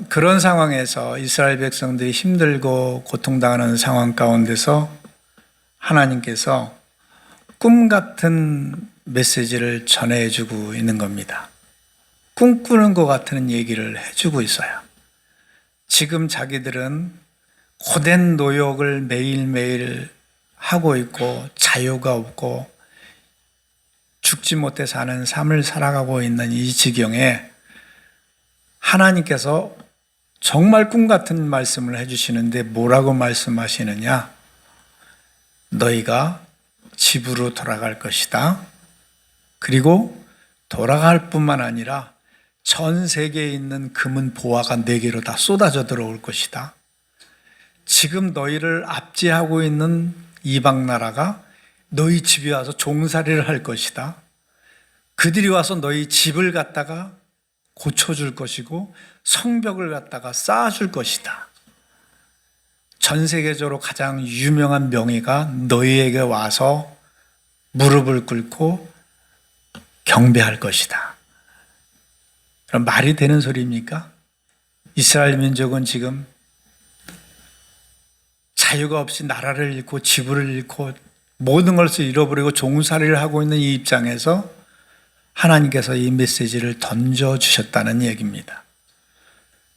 그런 상황에서 이스라엘 백성들이 힘들고 고통당하는 상황 가운데서 하나님께서 꿈 같은 메시지를 전해주고 있는 겁니다. 꿈꾸는 것 같은 얘기를 해주고 있어요. 지금 자기들은 고된 노역을 매일매일 하고 있고 자유가 없고 죽지 못해 사는 삶을 살아가고 있는 이 지경에 하나님께서 정말 꿈 같은 말씀을 해주시는데 뭐라고 말씀하시느냐? 너희가 집으로 돌아갈 것이다. 그리고 돌아갈 뿐만 아니라 전 세계에 있는 금은 보화가 내게로 다 쏟아져 들어올 것이다. 지금 너희를 압제하고 있는 이방 나라가 너희 집에 와서 종살이를 할 것이다. 그들이 와서 너희 집을 갖다가 고쳐줄 것이고 성벽을 갖다가 쌓아줄 것이다. 전 세계적으로 가장 유명한 명의가 너희에게 와서 무릎을 꿇고 경배할 것이다. 그럼 말이 되는 소리입니까? 이스라엘 민족은 지금 자유가 없이 나라를 잃고 지부를 잃고 모든 것을 잃어버리고 종살이를 하고 있는 이 입장에서 하나님께서 이 메시지를 던져주셨다는 얘기입니다.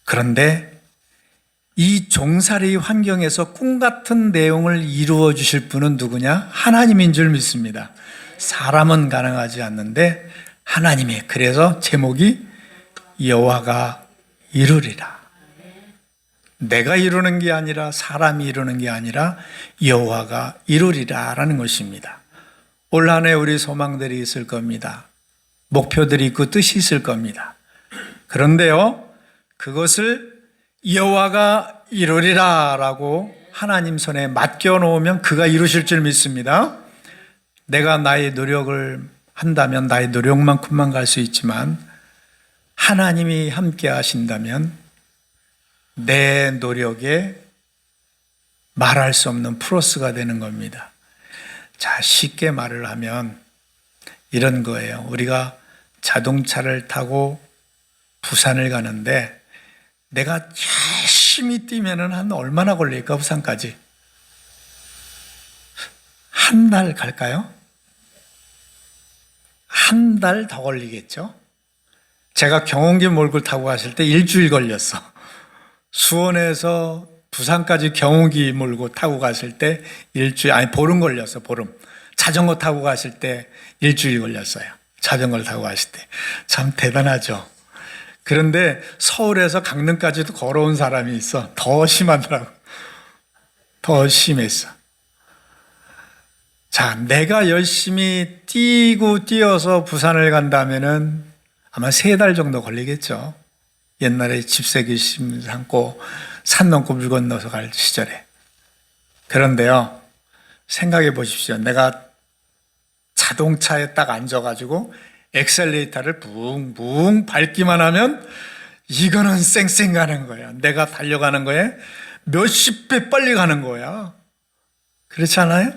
그런데 이 종살이 환경에서 꿈 같은 내용을 이루어 주실 분은 누구냐? 하나님인 줄 믿습니다. 사람은 가능하지 않는데 하나님이, 그래서 제목이 여호와가 이루리라. 내가 이루는 게 아니라 사람이 이루는 게 아니라 여호와가 이루리라 라는 것입니다. 올 한 해 우리 소망들이 있을 겁니다. 목표들이 있고 뜻이 있을 겁니다. 그런데요, 그것을 여호와가 이루리라 라고 하나님 손에 맡겨놓으면 그가 이루실 줄 믿습니다. 내가 나의 노력을 한다면 나의 노력만큼만 갈 수 있지만 하나님이 함께 하신다면 내 노력에 말할 수 없는 플러스가 되는 겁니다. 자, 쉽게 말을 하면 이런 거예요. 우리가 자동차를 타고 부산을 가는데 내가 열심히 뛰면은 한 얼마나 걸릴까, 부산까지? 한 달 갈까요? 한 달 더 걸리겠죠? 제가 경운기 몰고 타고 갔을 때 일주일 걸렸어. 수원에서 부산까지 경운기 몰고 타고 갔을 때 보름 걸렸어, 보름. 자전거 타고 갔을 때 일주일 걸렸어요. 자전거를 타고 갔을 때. 참 대단하죠. 그런데 서울에서 강릉까지도 걸어온 사람이 있어. 더 심하더라고. 더 심했어. 자, 내가 열심히 뛰어서 부산을 간다면은 아마 3달 정도 걸리겠죠. 옛날에 집세기 심삼고 산 넘고 물 건너서 갈 시절에. 그런데요, 생각해 보십시오. 내가 자동차에 딱 앉아가지고 엑셀레이터를 붕붕 밟기만 하면 이거는 쌩쌩 가는 거야. 내가 달려가는 거에 몇십 배 빨리 가는 거야. 그렇지 않아요?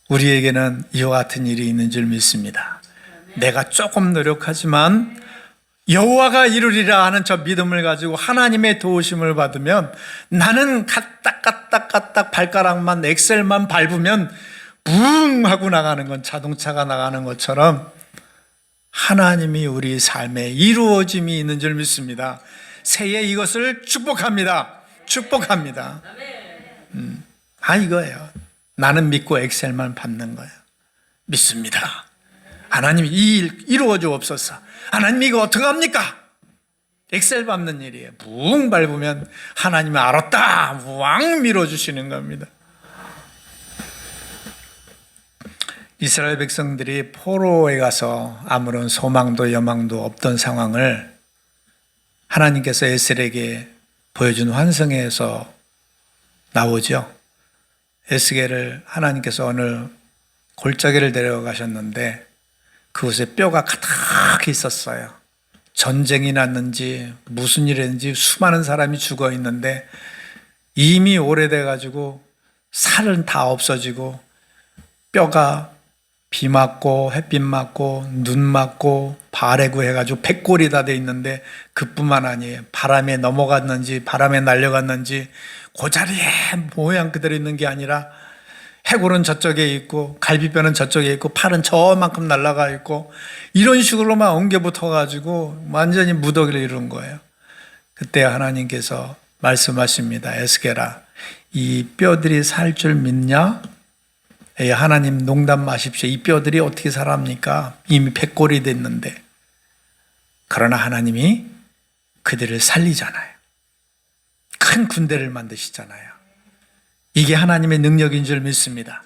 우리에게는 이와 같은 일이 있는 줄 믿습니다. 내가 조금 노력하지만 여호와가 이루리라 하는 저 믿음을 가지고 하나님의 도우심을 받으면 나는 까딱까딱 발가락만 엑셀만 밟으면 붕 하고 나가는 건 자동차가 나가는 것처럼 하나님이 우리 삶에 이루어짐이 있는 줄 믿습니다. 새해 이것을 축복합니다. 축복합니다. 이거예요. 나는 믿고 엑셀만 밟는 거예요. 믿습니다. 하나님이 이 일 이루어 주옵소서. 하나님 이거 어떡합니까? 엑셀 밟는 일이에요. 붕 밟으면 하나님이 알았다 왕 밀어주시는 겁니다. 이스라엘 백성들이 포로에 가서 아무런 소망도 여망도 없던 상황을 하나님께서 에스겔에게 보여준 환상에서 나오죠. 에스겔을 하나님께서 어느 골짜기를 데려가셨는데 그곳에 뼈가 가득 있었어요. 전쟁이 났는지 무슨 일이 했는지 수많은 사람이 죽어 있는데 이미 오래돼 가지고 살은 다 없어지고 뼈가 비 맞고 햇빛 맞고 눈 맞고 바래고 해가지고 백골이 다 돼 있는데 그뿐만 아니에요. 바람에 넘어갔는지 바람에 날려갔는지 그 자리에 모양 그대로 있는 게 아니라 해골은 저쪽에 있고 갈비뼈는 저쪽에 있고 팔은 저만큼 날아가 있고 이런 식으로만 엉겨 붙어가지고 완전히 무더기를 이룬 거예요. 그때 하나님께서 말씀하십니다. 에스겔아, 이 뼈들이 살 줄 믿냐? 하나님 농담 마십시오. 이 뼈들이 어떻게 살합니까? 이미 백골이 됐는데. 그러나 하나님이 그들을 살리잖아요. 큰 군대를 만드시잖아요. 이게 하나님의 능력인 줄 믿습니다.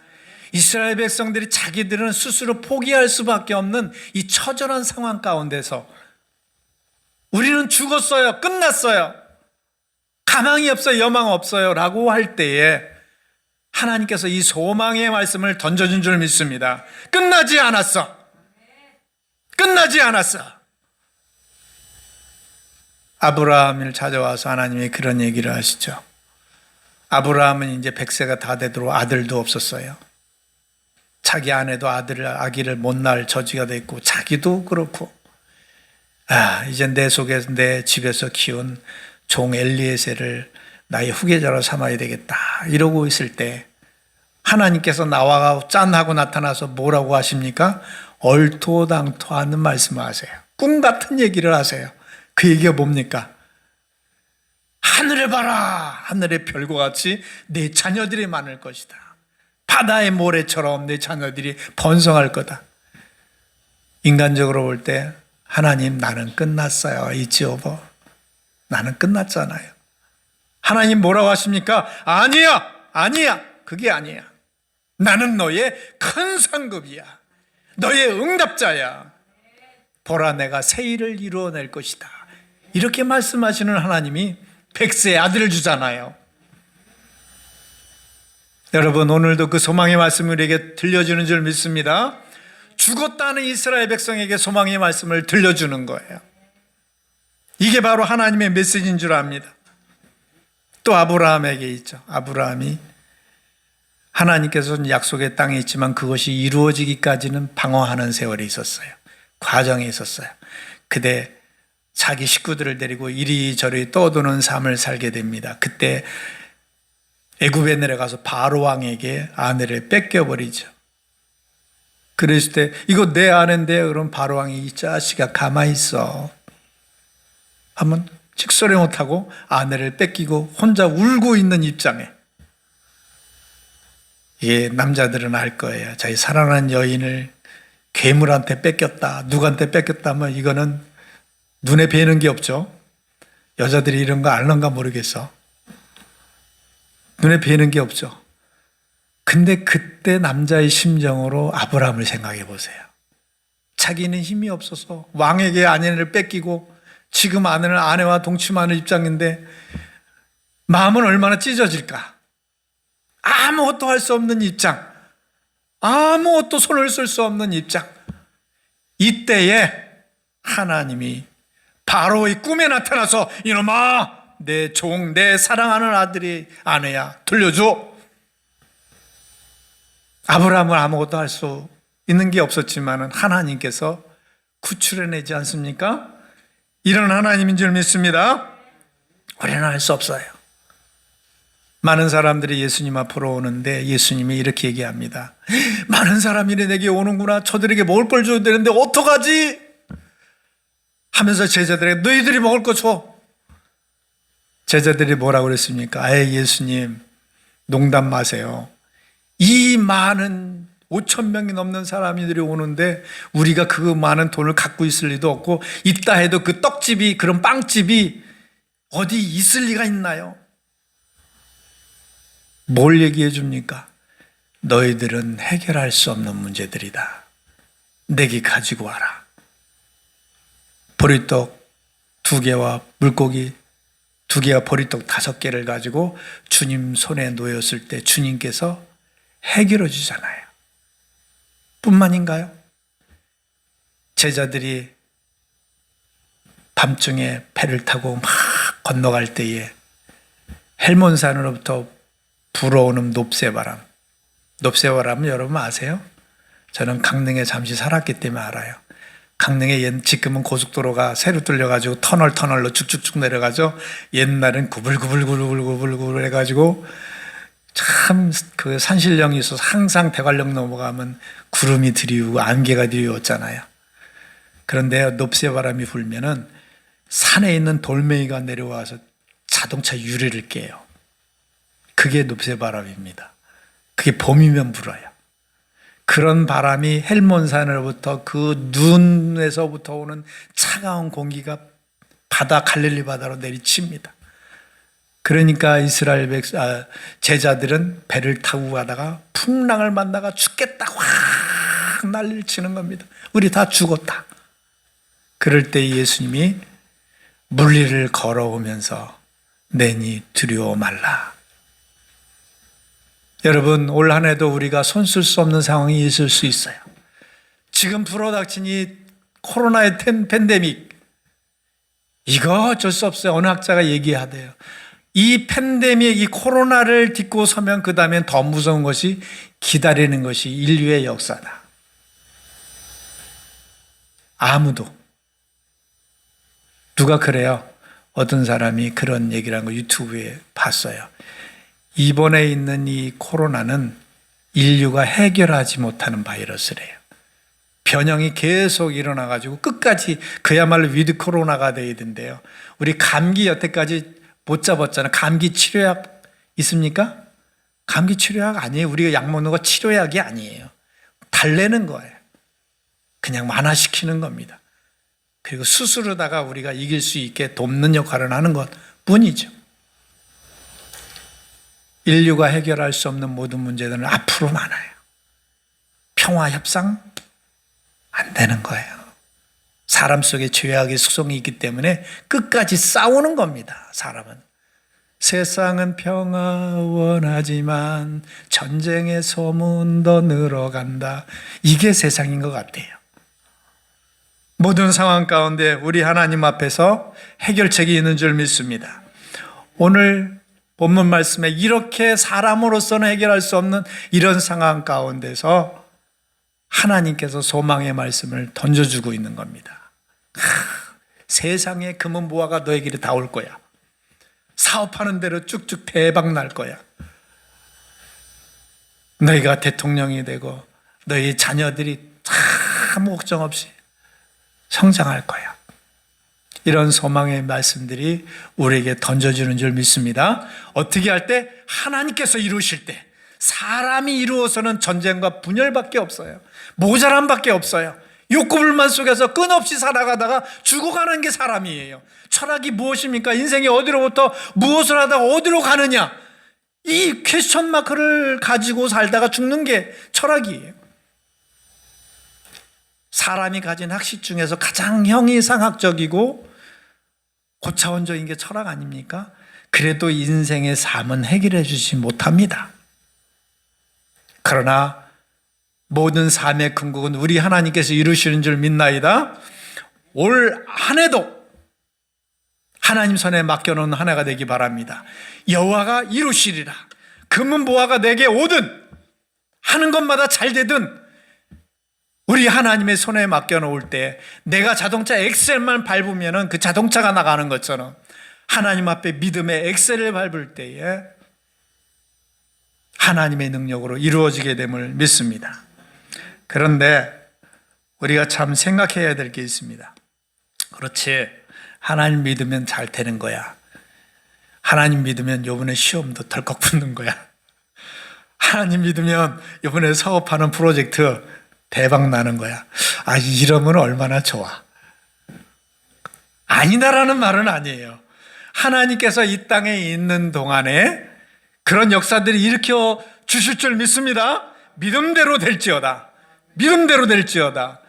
이스라엘 백성들이 자기들은 스스로 포기할 수밖에 없는 이 처절한 상황 가운데서 우리는 죽었어요. 끝났어요. 가망이 없어요. 여망 없어요. 라고 할 때에 하나님께서 이 소망의 말씀을 던져준 줄 믿습니다. 끝나지 않았어. 끝나지 않았어. 아브라함을 찾아와서 하나님이 그런 얘기를 하시죠. 아브라함은 이제 100세가 다 되도록 아들도 없었어요. 자기 아내도 아기를 못 낳을 처지가 됐고 자기도 그렇고 이제 내 속에서 내 집에서 키운 종 엘리에셀을 나의 후계자로 삼아야 되겠다 이러고 있을 때 하나님께서 나와 짠하고 나타나서 뭐라고 하십니까? 얼토당토하는 말씀을 하세요. 꿈 같은 얘기를 하세요. 그 얘기가 뭡니까? 하늘을 봐라. 하늘의 별과 같이 내 자녀들이 많을 것이다. 바다의 모래처럼 내 자녀들이 번성할 거다. 인간적으로 볼 때 하나님 나는 끝났어요. It's over. 나는 끝났잖아요. 하나님 뭐라고 하십니까? 아니야. 그게 아니야. 나는 너의 큰 상급이야. 너의 응답자야. 보라 내가 새 일을 이루어낼 것이다. 이렇게 말씀하시는 하나님이 100세의 아들을 주잖아요. 여러분 오늘도 그 소망의 말씀을 우리에게 들려주는 줄 믿습니다. 죽었다는 이스라엘 백성에게 소망의 말씀을 들려주는 거예요. 이게 바로 하나님의 메시지인 줄 압니다. 또 아브라함에게 있죠. 아브라함이 하나님께서는 약속의 땅에 있지만 그것이 이루어지기까지는 방황하는 세월이 있었어요. 과정이 있었어요. 그때 자기 식구들을 데리고 이리저리 떠도는 삶을 살게 됩니다. 그때 애굽에 내려가서 바로 왕에게 아내를 뺏겨버리죠. 그랬을 때 이거 내 아내인데 그럼 바로 왕이 이 자식아 가만히 있어 하면 직설에 못하고 아내를 뺏기고 혼자 울고 있는 입장에 예, 남자들은 알 거예요. 자기 사랑하는 여인을 괴물한테 뺏겼다, 누구한테 뺏겼다 하면 이거는 눈에 뵈는 게 없죠. 여자들이 이런 거 알는가 모르겠어. 눈에 뵈는 게 없죠. 근데 그때 남자의 심정으로 아브라함을 생각해 보세요. 자기는 힘이 없어서 왕에게 아내를 뺏기고 지금 아내와 동침하는 입장인데 마음은 얼마나 찢어질까. 아무것도 할 수 없는 입장, 아무것도 손을 쓸 수 없는 입장. 이때에 하나님이 바로 이 꿈에 나타나서 이놈아 내 종, 내 사랑하는 아들이 아내야 들려줘. 아브라함은 아무것도 할 수 있는 게 없었지만 하나님께서 구출해내지 않습니까? 이런 하나님인 줄 믿습니다. 우리는 할 수 없어요. 많은 사람들이 예수님 앞으로 오는데 예수님이 이렇게 얘기합니다. 많은 사람이 내게 오는구나. 저들에게 먹을 걸 줘야 되는데 어떡하지? 하면서 제자들에게 너희들이 먹을 거 줘. 제자들이 뭐라고 그랬습니까? 예수님 농담 마세요. 이 많은 5,000명이 넘는 사람들이 오는데 우리가 그 많은 돈을 갖고 있을 리도 없고 있다 해도 그 떡집이 그런 빵집이 어디 있을 리가 있나요? 뭘 얘기해 줍니까? 너희들은 해결할 수 없는 문제들이다. 내게 가지고 와라. 보리떡 2개와 물고기 2개와 보리떡 5개를 가지고 주님 손에 놓였을 때 주님께서 해결해 주잖아요. 뿐만인가요? 제자들이 밤중에 배를 타고 막 건너갈 때에 헬몬산으로부터 불어오는 높새바람. 높새바람은 여러분 아세요? 저는 강릉에 잠시 살았기 때문에 알아요. 강릉에 지금은 고속도로가 새로 뚫려가지고 터널로 쭉쭉쭉 내려가죠. 옛날엔 구불구불구불구불구불 해가지고 참 그 산신령이 있어서 항상 대관령 넘어가면 구름이 드리우고 안개가 드리웠잖아요. 그런데 높새바람이 불면은 산에 있는 돌멩이가 내려와서 자동차 유리를 깨요. 그게 높새바람입니다. 그게 봄이면 불어요. 그런 바람이 헬몬산으로부터 그 눈에서부터 오는 차가운 공기가 갈릴리 바다로 내리칩니다. 그러니까 이스라엘 제자들은 배를 타고 가다가 풍랑을 만나가 죽겠다 확 난리를 치는 겁니다. 우리 다 죽었다. 그럴 때 예수님이 물리를 걸어오면서 내니 두려워 말라. 여러분, 올 한 해도 우리가 손쓸 수 없는 상황이 있을 수 있어요. 지금 불어닥친 이 코로나의 팬데믹, 이거 어쩔 수 없어요. 어느 학자가 얘기하대요. 이 팬데믹, 이 코로나를 딛고 서면 그 다음엔 더 무서운 것이 기다리는 것이 인류의 역사다. 아무도. 누가 그래요? 어떤 사람이 그런 얘기를 한 거 유튜브에 봤어요. 이번에 있는 이 코로나는 인류가 해결하지 못하는 바이러스래요. 변형이 계속 일어나가지고 끝까지 그야말로 위드 코로나가 돼야 된대요. 우리 감기 여태까지 못 잡았잖아요. 감기 치료약 있습니까? 감기 치료약 아니에요. 우리가 약 먹는 거 치료약이 아니에요. 달래는 거예요. 그냥 완화시키는 겁니다. 그리고 스스로다가 우리가 이길 수 있게 돕는 역할을 하는 것 뿐이죠. 인류가 해결할 수 없는 모든 문제들은 앞으로 많아요. 평화 협상 안 되는 거예요. 사람 속에 죄악의 속성이 있기 때문에 끝까지 싸우는 겁니다. 사람은. 세상은 평화 원하지만 전쟁의 소문 더 늘어간다. 이게 세상인 것 같아요. 모든 상황 가운데 우리 하나님 앞에서 해결책이 있는 줄 믿습니다. 오늘 본문 말씀에 이렇게 사람으로서는 해결할 수 없는 이런 상황 가운데서 하나님께서 소망의 말씀을 던져주고 있는 겁니다. 세상에 금은 보화가 너에게로 다 올 거야. 사업하는 대로 쭉쭉 대박 날 거야. 너희가 대통령이 되고 너희 자녀들이 아무 걱정 없이 성장할 거야. 이런 소망의 말씀들이 우리에게 던져주는 줄 믿습니다. 어떻게 할 때? 하나님께서 이루실 때. 사람이 이루어서는 전쟁과 분열밖에 없어요. 모자람밖에 없어요. 욕구불만 속에서 끊없이 살아가다가 죽어가는 게 사람이에요. 철학이 무엇입니까? 인생이 어디로부터 무엇을 하다가 어디로 가느냐? 이 퀘스천 마크를 가지고 살다가 죽는 게 철학이에요. 사람이 가진 학식 중에서 가장 형이상학적이고 고차원적인 게 철학 아닙니까? 그래도 인생의 삶은 해결해 주지 못합니다. 그러나 모든 삶의 근국은 우리 하나님께서 이루시는 줄 믿나이다. 올 한 해도 하나님 손에 맡겨놓은 한 해가 되기 바랍니다. 여호와가 이루시리라. 금은 보화가 내게 오든 하는 것마다 잘 되든 우리 하나님의 손에 맡겨놓을 때 내가 자동차 엑셀만 밟으면 그 자동차가 나가는 것처럼 하나님 앞에 믿음의 엑셀을 밟을 때에 하나님의 능력으로 이루어지게 됨을 믿습니다. 그런데 우리가 참 생각해야 될 게 있습니다. 그렇지, 하나님 믿으면 잘 되는 거야. 하나님 믿으면 이번에 시험도 덜컥 붙는 거야. 하나님 믿으면 이번에 사업하는 프로젝트 대박 나는 거야. 아, 이러면 얼마나 좋아. 아니다라는 말은 아니에요. 하나님께서 이 땅에 있는 동안에 그런 역사들이 일으켜 주실 줄 믿습니다. 믿음대로 될지어다. 믿음대로 될지어다.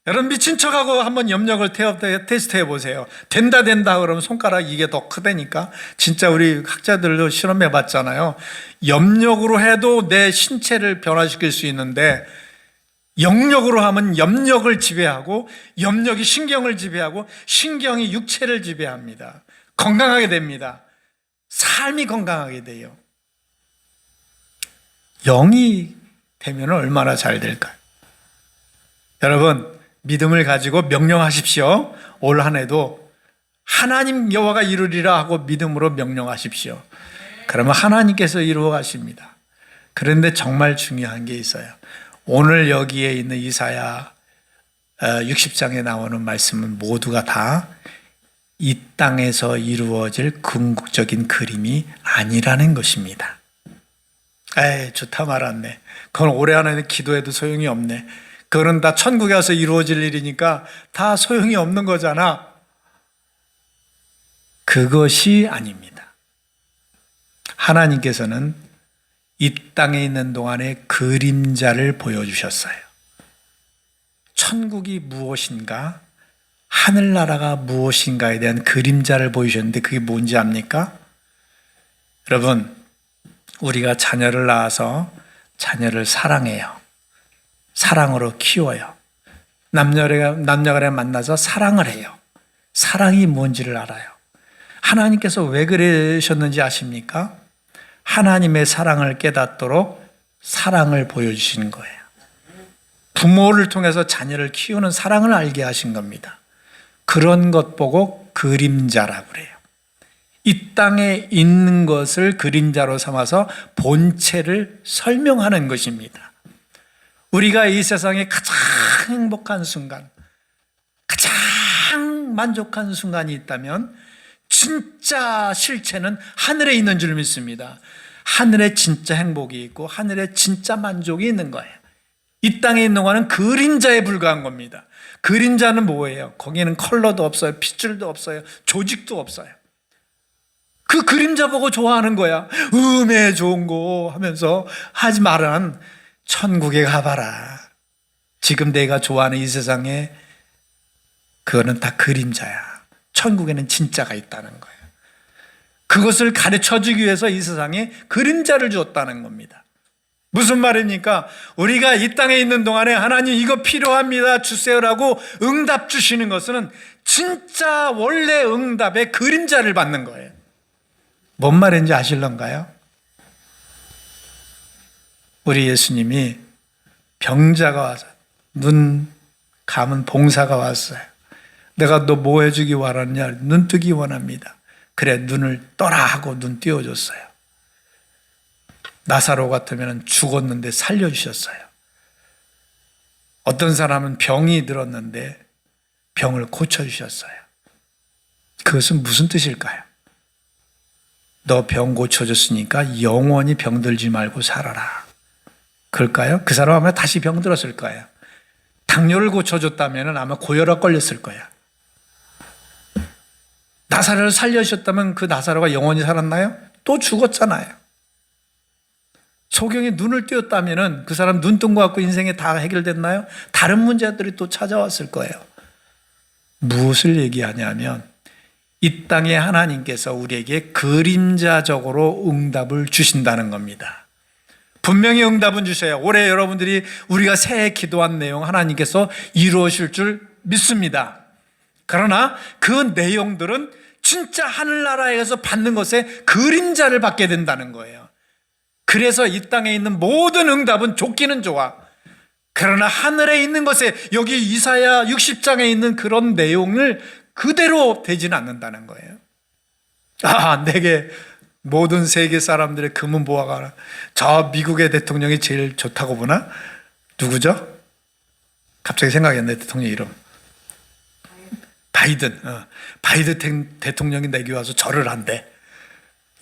여러분 미친 척하고 한번 염력을 테스트해 보세요. 된다 그러면 손가락 이게 더 크다니까. 진짜 우리 학자들도 실험해 봤잖아요. 염력으로 해도 내 신체를 변화시킬 수 있는데 영력으로 하면 염력을 지배하고 염력이 신경을 지배하고 신경이 육체를 지배합니다. 건강하게 됩니다. 삶이 건강하게 돼요. 영이 되면 얼마나 잘 될까요? 여러분, 믿음을 가지고 명령하십시오. 올 한 해도 하나님 여호와가 이루리라 하고 믿음으로 명령하십시오. 그러면 하나님께서 이루어 가십니다. 그런데 정말 중요한 게 있어요. 오늘 여기에 있는 이사야 60장에 나오는 말씀은 모두가 다 이 땅에서 이루어질 궁극적인 그림이 아니라는 것입니다. 에이, 좋다 말았네. 그건 올해 안에는 기도해도 소용이 없네. 그거는 다 천국에 와서 이루어질 일이니까 다 소용이 없는 거잖아. 그것이 아닙니다. 하나님께서는 이 땅에 있는 동안에 그림자를 보여주셨어요. 천국이 무엇인가, 하늘나라가 무엇인가에 대한 그림자를 보여주셨는데 그게 뭔지 압니까? 여러분, 우리가 자녀를 낳아서 자녀를 사랑해요. 사랑으로 키워요. 남녀간에 만나서 사랑을 해요. 사랑이 뭔지를 알아요. 하나님께서 왜 그러셨는지 아십니까? 하나님의 사랑을 깨닫도록 사랑을 보여주신 거예요. 부모를 통해서 자녀를 키우는 사랑을 알게 하신 겁니다. 그런 것 보고 그림자라고 그래요. 이 땅에 있는 것을 그림자로 삼아서 본체를 설명하는 것입니다. 우리가 이 세상에 가장 행복한 순간, 가장 만족한 순간이 있다면 진짜 실체는 하늘에 있는 줄 믿습니다. 하늘에 진짜 행복이 있고 하늘에 진짜 만족이 있는 거예요. 이 땅에 있는 거는 그림자에 불과한 겁니다. 그림자는 뭐예요? 거기는 컬러도 없어요. 핏줄도 없어요. 조직도 없어요. 그 그림자 보고 좋아하는 거야. 음에 좋은 거 하면서 하지 말은 천국에 가봐라. 지금 내가 좋아하는 이 세상에 그거는 다 그림자야. 천국에는 진짜가 있다는 거예요. 그것을 가르쳐주기 위해서 이 세상에 그림자를 주었다는 겁니다. 무슨 말입니까? 우리가 이 땅에 있는 동안에 하나님 이거 필요합니다 주세요라고 응답 주시는 것은 진짜 원래 응답의 그림자를 받는 거예요. 뭔 말인지 아실런가요? 우리 예수님이 병자가 와서 눈 감은 봉사가 왔어요. 내가 너 뭐 해주기 원하느냐? 눈 뜨기 원합니다. 그래 눈을 떠라 하고 눈 띄워줬어요. 나사로 같으면 죽었는데 살려주셨어요. 어떤 사람은 병이 들었는데 병을 고쳐주셨어요. 그것은 무슨 뜻일까요? 너 병 고쳐줬으니까 영원히 병들지 말고 살아라. 그럴까요? 그 사람 아마 다시 병들었을 거예요. 당뇨를 고쳐줬다면 아마 고혈압 걸렸을 거야. 나사로를 살려주셨다면 그 나사로가 영원히 살았나요? 또 죽었잖아요. 소경이 눈을 띄었다면 그 사람 눈 뜬 것 같고 인생에 다 해결됐나요? 다른 문제들이 또 찾아왔을 거예요. 무엇을 얘기하냐면 이 땅에 하나님께서 우리에게 그림자적으로 응답을 주신다는 겁니다. 분명히 응답은 주셔요. 올해 여러분들이 우리가 새해 기도한 내용 하나님께서 이루어질 줄 믿습니다. 그러나 그 내용들은 진짜 하늘나라에서 받는 것에 그림자를 받게 된다는 거예요. 그래서 이 땅에 있는 모든 응답은 좋기는 좋아. 그러나 하늘에 있는 것에 여기 이사야 60장에 있는 그런 내용을 그대로 되지는 않는다는 거예요. 내게 모든 세계 사람들의 금은 보아가라. 저 미국의 대통령이 제일 좋다고 보나? 누구죠? 갑자기 생각이 안 나요. 대통령 이름. 바이든. 바이든 대통령이 내게 와서 절을 한대.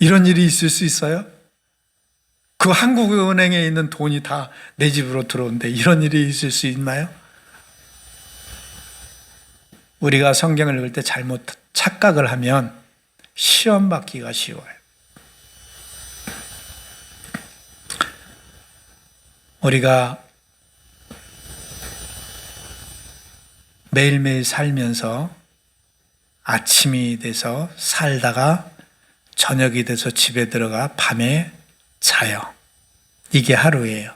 이런 일이 있을 수 있어요? 그 한국은행에 있는 돈이 다 내 집으로 들어오는데 이런 일이 있을 수 있나요? 우리가 성경을 읽을 때 잘못 착각을 하면 시험 받기가 쉬워요. 우리가 매일매일 살면서 아침이 돼서 살다가 저녁이 돼서 집에 들어가 밤에 자요. 이게 하루예요.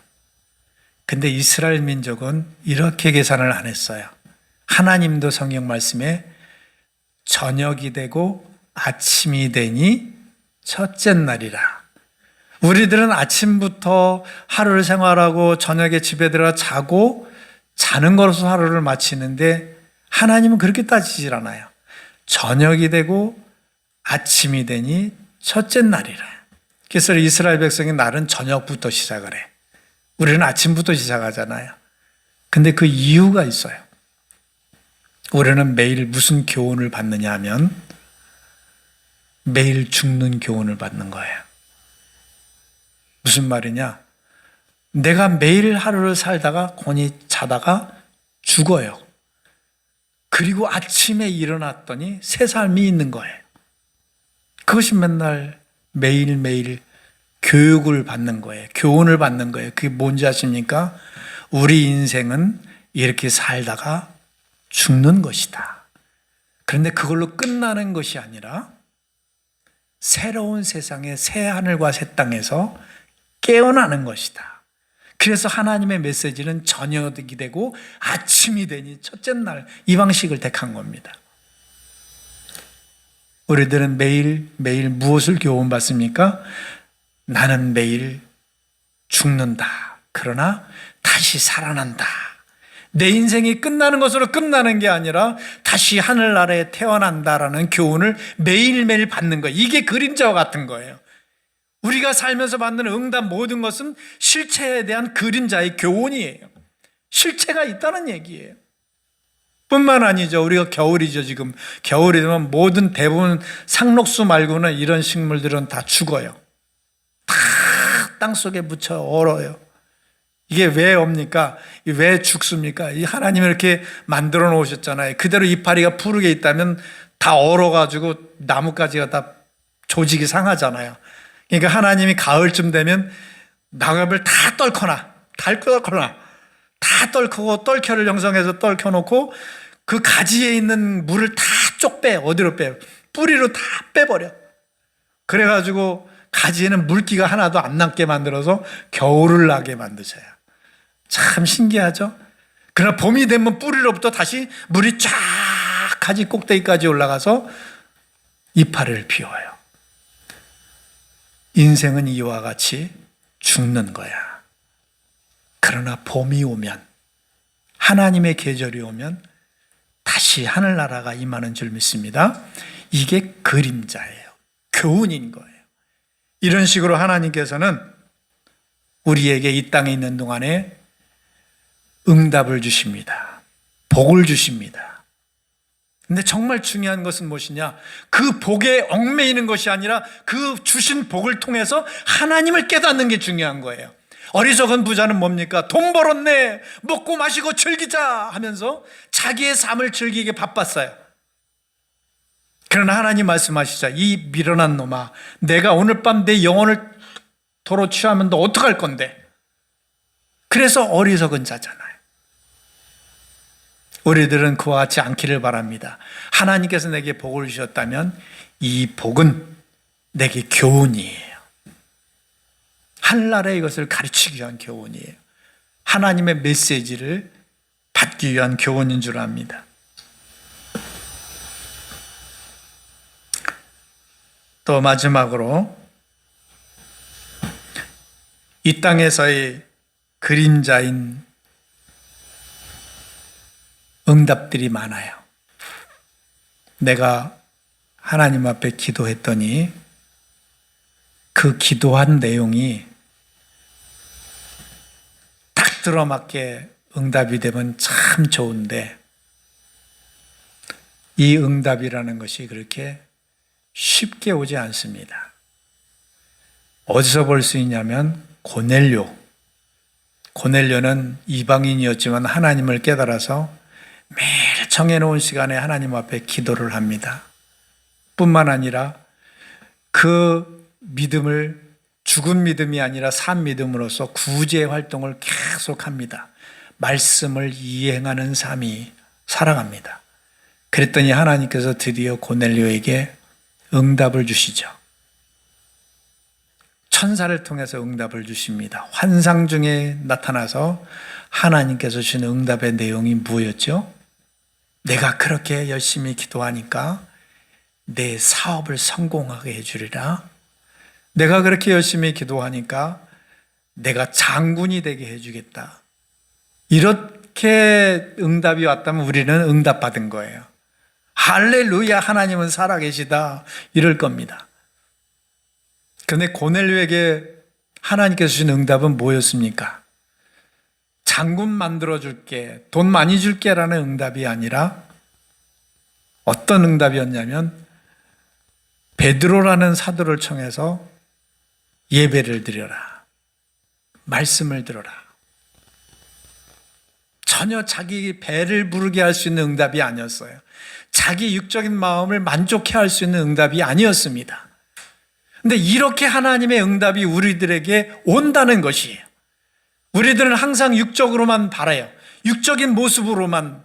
근데 이스라엘 민족은 이렇게 계산을 안 했어요. 하나님도 성경 말씀에 저녁이 되고 아침이 되니 첫째 날이라. 우리들은 아침부터 하루를 생활하고 저녁에 집에 들어가 자고 자는 것으로 하루를 마치는데 하나님은 그렇게 따지질 않아요. 저녁이 되고 아침이 되니 첫째 날이라. 그래서 이스라엘 백성의 날은 저녁부터 시작을 해. 우리는 아침부터 시작하잖아요. 근데 그 이유가 있어요. 우리는 매일 무슨 교훈을 받느냐 하면 매일 죽는 교훈을 받는 거예요. 무슨 말이냐? 내가 매일 하루를 살다가 곤히 자다가 죽어요. 그리고 아침에 일어났더니 새 삶이 있는 거예요. 그것이 맨날 매일매일 교육을 받는 거예요. 교훈을 받는 거예요. 그게 뭔지 아십니까? 우리 인생은 이렇게 살다가 죽는 것이다. 그런데 그걸로 끝나는 것이 아니라 새로운 세상의 새 하늘과 새 땅에서 깨어나는 것이다. 그래서 하나님의 메시지는 저녁이 되고 아침이 되니 첫째 날, 이 방식을 택한 겁니다. 우리들은 매일 무엇을 교훈받습니까? 나는 매일 죽는다. 그러나 다시 살아난다. 내 인생이 끝나는 것으로 끝나는 게 아니라 다시 하늘나라에 태어난다라는 교훈을 매일매일 받는 거예요. 이게 그림자와 같은 거예요. 우리가 살면서 받는 응답 모든 것은 실체에 대한 그림자의 교훈이에요. 실체가 있다는 얘기예요. 뿐만 아니죠. 우리가 겨울이죠. 지금 겨울이 되면 모든 대부분 상록수 말고는 이런 식물들은 다 죽어요. 다 땅속에 묻혀 얼어요. 이게 왜 옵니까? 왜 죽습니까? 이 하나님이 이렇게 만들어 놓으셨잖아요. 그대로 이파리가 푸르게 있다면 다 얼어가지고 나뭇가지가 다 조직이 상하잖아요. 그러니까 하나님이 가을쯤 되면 낙엽을 다 떨거나 다 떨고 떨켜를 형성해서 떨켜놓고 그 가지에 있는 물을 다 쪽 빼. 어디로 빼요? 뿌리로 다 빼버려. 그래가지고 가지에는 물기가 하나도 안 남게 만들어서 겨울을 나게 만드셔요. 참 신기하죠? 그러나 봄이 되면 뿌리로부터 다시 물이 쫙 가지 꼭대기까지 올라가서 이파리를 피워요. 인생은 이와 같이 죽는 거야. 그러나 봄이 오면, 하나님의 계절이 오면 다시 하늘나라가 임하는 줄 믿습니다. 이게 그림자예요. 교훈인 거예요. 이런 식으로 하나님께서는 우리에게 이 땅에 있는 동안에 응답을 주십니다. 복을 주십니다. 근데 정말 중요한 것은 무엇이냐? 그 복에 얽매이는 것이 아니라 그 주신 복을 통해서 하나님을 깨닫는 게 중요한 거예요. 어리석은 부자는 뭡니까? 돈 벌었네, 먹고 마시고 즐기자 하면서 자기의 삶을 즐기게 바빴어요. 그러나 하나님 말씀하시자, 이 미련한 놈아, 내가 오늘 밤 내 영혼을 도로 취하면 너 어떡할 건데? 그래서 어리석은 자잖아요. 우리들은 그와 같지 않기를 바랍니다. 하나님께서 내게 복을 주셨다면 이 복은 내게 교훈이에요. 하늘나라에 이것을 가르치기 위한 교훈이에요. 하나님의 메시지를 받기 위한 교훈인 줄 압니다. 또 마지막으로 이 땅에서의 그림자인 응답들이 많아요. 내가 하나님 앞에 기도했더니 그 기도한 내용이 딱 들어맞게 응답이 되면 참 좋은데, 이 응답이라는 것이 그렇게 쉽게 오지 않습니다. 어디서 볼 수 있냐면 고넬료는 이방인이었지만 하나님을 깨달아서 매일 정해놓은 시간에 하나님 앞에 기도를 합니다. 뿐만 아니라 그 믿음을 죽은 믿음이 아니라 산 믿음으로써 구제 활동을 계속합니다. 말씀을 이행하는 삶이 살아갑니다. 그랬더니 하나님께서 드디어 고넬료에게 응답을 주시죠. 천사를 통해서 응답을 주십니다. 환상 중에 나타나서 하나님께서 주신 응답의 내용이 뭐였죠? 내가 그렇게 열심히 기도하니까 내 사업을 성공하게 해주리라. 내가 그렇게 열심히 기도하니까 내가 장군이 되게 해주겠다. 그렇게 응답이 왔다면 우리는 응답받은 거예요. 할렐루야, 하나님은 살아계시다, 이럴 겁니다. 그런데 고넬료에게 하나님께서 주신 응답은 뭐였습니까? 장군 만들어줄게, 돈 많이 줄게라는 응답이 아니라 어떤 응답이었냐면 베드로라는 사도를 청해서 예배를 드려라, 말씀을 들어라. 전혀 자기 배를 부르게 할 수 있는 응답이 아니었어요. 자기 육적인 마음을 만족해 할 수 있는 응답이 아니었습니다. 근데 이렇게 하나님의 응답이 우리들에게 온다는 것이에요. 우리들은 항상 육적으로만 바라요. 육적인 모습으로만.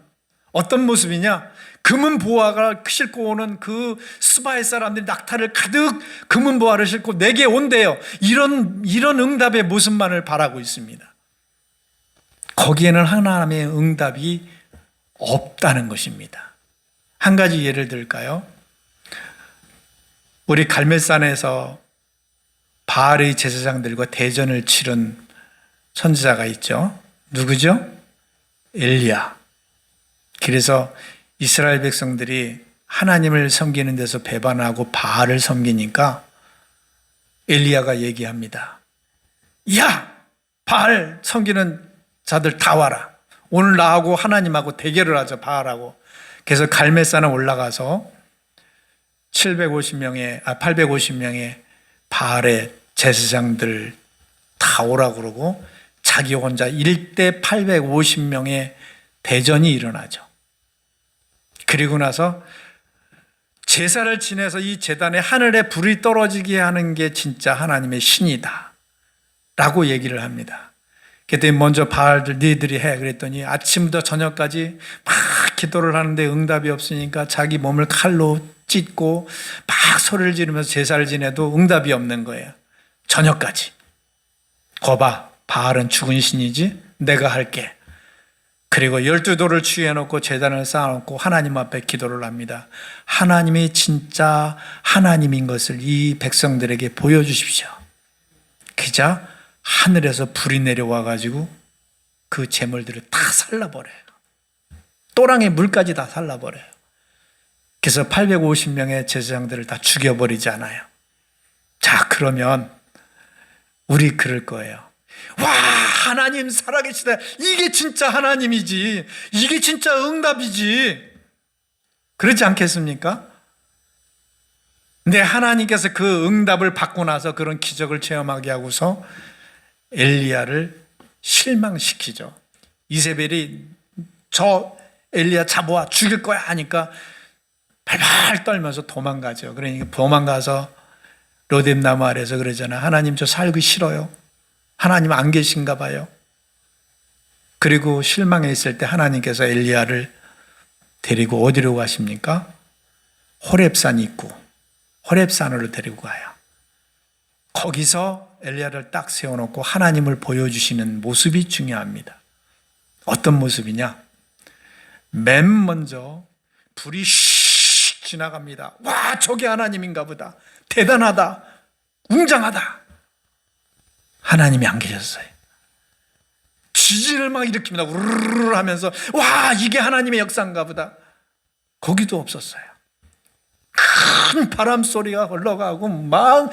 어떤 모습이냐? 금은 보화가 싣고 오는 그 스바의 사람들이 낙타를 가득 금은 보화를 싣고 내게 온대요. 이런 응답의 모습만을 바라고 있습니다. 거기에는 하나님의 응답이 없다는 것입니다. 한 가지 예를 들까요? 우리 갈멜산에서 바알의 제사장들과 대전을 치른 선지자가 있죠. 누구죠? 엘리야. 그래서 이스라엘 백성들이 하나님을 섬기는 데서 배반하고 바알을 섬기니까 엘리야가 얘기합니다. 야! 바알 섬기는 자들 다 와라. 오늘 나하고 하나님하고 대결을 하자, 바알하고. 그래서 갈멜산에 올라가서 850명의 바알의 제사장들 다 오라고 그러고 자기 혼자 1대 850명의 대전이 일어나죠. 그리고 나서 제사를 지내서 이 제단에 하늘에 불이 떨어지게 하는 게 진짜 하나님의 신이다 라고 얘기를 합니다. 그랬더니 먼저 바알들 니들이 해 그랬더니 아침부터 저녁까지 막 기도를 하는데 응답이 없으니까 자기 몸을 칼로 찢고 막 소리를 지르면서 제사를 지내도 응답이 없는 거예요. 저녁까지. 거봐, 바알은 죽은 신이지 내가 할게. 그리고 12돌을 취해놓고 제단을 쌓아놓고 하나님 앞에 기도를 합니다. 하나님이 진짜 하나님인 것을 이 백성들에게 보여주십시오. 그자 하늘에서 불이 내려와가지고 그 재물들을 다 살라버려요. 또랑의 물까지 다 살라버려요. 그래서 850명의 제사장들을 다 죽여버리지 않아요. 자, 그러면 우리 그럴 거예요. 와, 하나님 살아계시다. 이게 진짜 하나님이지. 이게 진짜 응답이지. 그렇지 않겠습니까? 근데 하나님께서 그 응답을 받고 나서 그런 기적을 체험하게 하고서 엘리야를 실망시키죠. 이세벨이 저 엘리야 잡아와 죽일 거야 하니까 발발 떨면서 도망가죠. 그러니까 도망가서 로뎀나무 아래서 그러잖아. 하나님 저 살기 싫어요. 하나님 안 계신가 봐요. 그리고 실망해 있을 때 하나님께서 엘리야를 데리고 어디로 가십니까? 호렙산 입구, 호렙산으로 데리고 가요. 거기서 엘리야를 딱 세워놓고 하나님을 보여주시는 모습이 중요합니다. 어떤 모습이냐? 맨 먼저 불이 슉 지나갑니다. 와, 저게 하나님인가 보다. 대단하다. 웅장하다. 하나님이 안 계셨어요. 지진을 막 일으킵니다. 우르르 하면서 와, 이게 하나님의 역사인가 보다. 거기도 없었어요. 큰 바람 소리가 흘러가고 막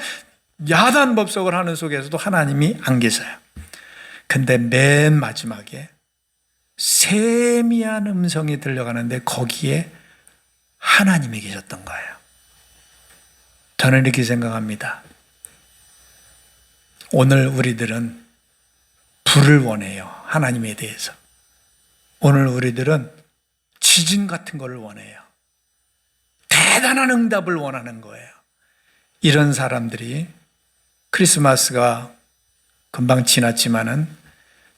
야단 법석을 하는 속에서도 하나님이 안 계세요. 근데 맨 마지막에 세미한 음성이 들려가는데 거기에 하나님이 계셨던 거예요. 저는 이렇게 생각합니다. 오늘 우리들은 불을 원해요. 하나님에 대해서. 오늘 우리들은 지진 같은 걸 원해요. 대단한 응답을 원하는 거예요. 이런 사람들이 크리스마스가 금방 지났지만은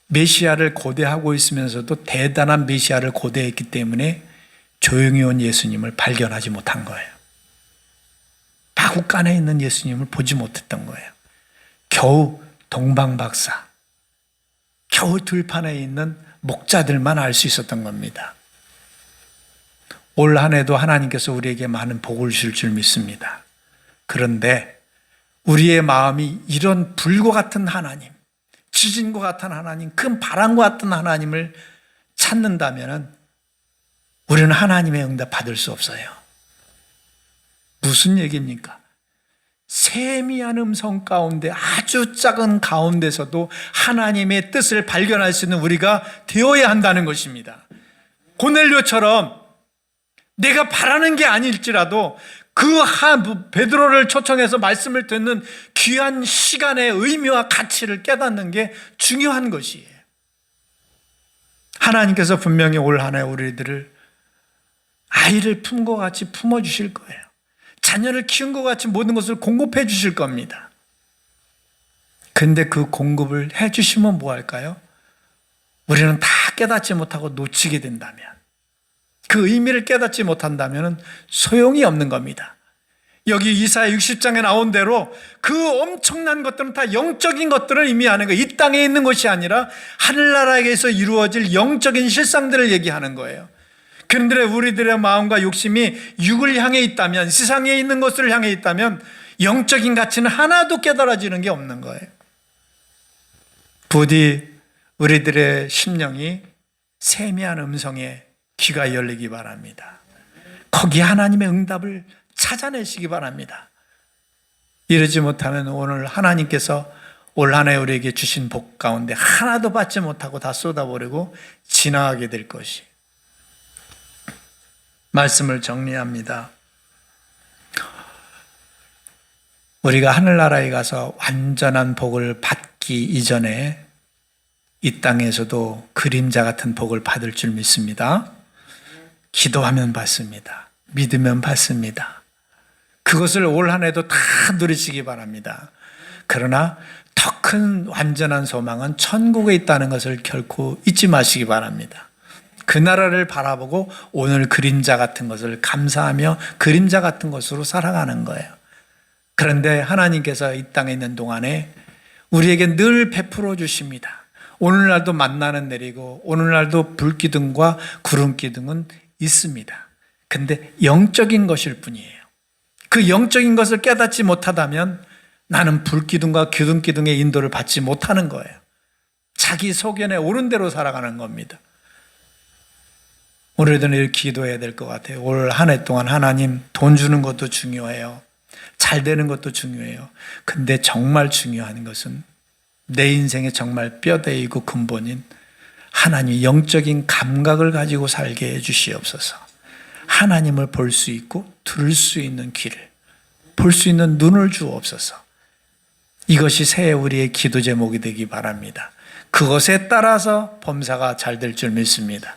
메시아를 고대하고 있으면서도 대단한 메시아를 고대했기 때문에 조용히 온 예수님을 발견하지 못한 거예요. 마구간에 있는 예수님을 보지 못했던 거예요. 겨우 동방박사, 겨우 들판에 있는 목자들만 알 수 있었던 겁니다. 올 한 해도 하나님께서 우리에게 많은 복을 주실 줄 믿습니다. 그런데 우리의 마음이 이런 불과 같은 하나님, 지진과 같은 하나님, 큰 바람과 같은 하나님을 찾는다면 우리는 하나님의 응답 받을 수 없어요. 무슨 얘기입니까? 세미한 음성 가운데, 아주 작은 가운데서도 하나님의 뜻을 발견할 수 있는 우리가 되어야 한다는 것입니다. 고넬료처럼 내가 바라는 게 아닐지라도 베드로를 초청해서 말씀을 듣는 귀한 시간의 의미와 가치를 깨닫는 게 중요한 것이에요. 하나님께서 분명히 올 한 해 우리들을 아이를 품고 같이 품어주실 거예요. 자녀를 키운 것 같이 모든 것을 공급해 주실 겁니다. 근데 그 공급을 해 주시면 뭐 할까요? 우리는 다 깨닫지 못하고 놓치게 된다면, 그 의미를 깨닫지 못한다면 소용이 없는 겁니다. 여기 이사야 60장에 나온 대로 그 엄청난 것들은 다 영적인 것들을 의미하는 거예요. 이 땅에 있는 것이 아니라 하늘나라에서 이루어질 영적인 실상들을 얘기하는 거예요. 그런데 우리들의 마음과 욕심이 육을 향해 있다면, 세상에 있는 것을 향해 있다면 영적인 가치는 하나도 깨달아지는 게 없는 거예요. 부디 우리들의 심령이 세미한 음성에 귀가 열리기 바랍니다. 거기 하나님의 응답을 찾아내시기 바랍니다. 이러지 못하면 오늘 하나님께서 올 한 해 우리에게 주신 복 가운데 하나도 받지 못하고 다 쏟아버리고 지나가게 될 것이. 말씀을 정리합니다. 우리가 하늘나라에 가서 완전한 복을 받기 이전에 이 땅에서도 그림자 같은 복을 받을 줄 믿습니다. 기도하면 받습니다. 믿으면 받습니다. 그것을 올 한 해도 다 누리시기 바랍니다. 그러나 더 큰 완전한 소망은 천국에 있다는 것을 결코 잊지 마시기 바랍니다. 그 나라를 바라보고 오늘 그림자 같은 것을 감사하며 그림자 같은 것으로 살아가는 거예요. 그런데 하나님께서 이 땅에 있는 동안에 우리에게 늘 베풀어 주십니다. 오늘날도 만나는 내리고 오늘날도 불기둥과 구름기둥은 있습니다. 근데 영적인 것일 뿐이에요. 그 영적인 것을 깨닫지 못하다면 나는 불기둥과 기둥기둥의 인도를 받지 못하는 거예요. 자기 소견에 옳은 대로 살아가는 겁니다. 우리들은 기도해야 될 것 같아요. 올 한 해 동안 하나님, 돈 주는 것도 중요해요. 잘 되는 것도 중요해요. 근데 정말 중요한 것은 내 인생에 정말 뼈대이고 근본인 하나님 영적인 감각을 가지고 살게 해 주시옵소서. 하나님을 볼 수 있고 들을 수 있는 귀를, 볼 수 있는 눈을 주옵소서. 이것이 새해 우리의 기도 제목이 되기 바랍니다. 그것에 따라서 범사가 잘 될 줄 믿습니다.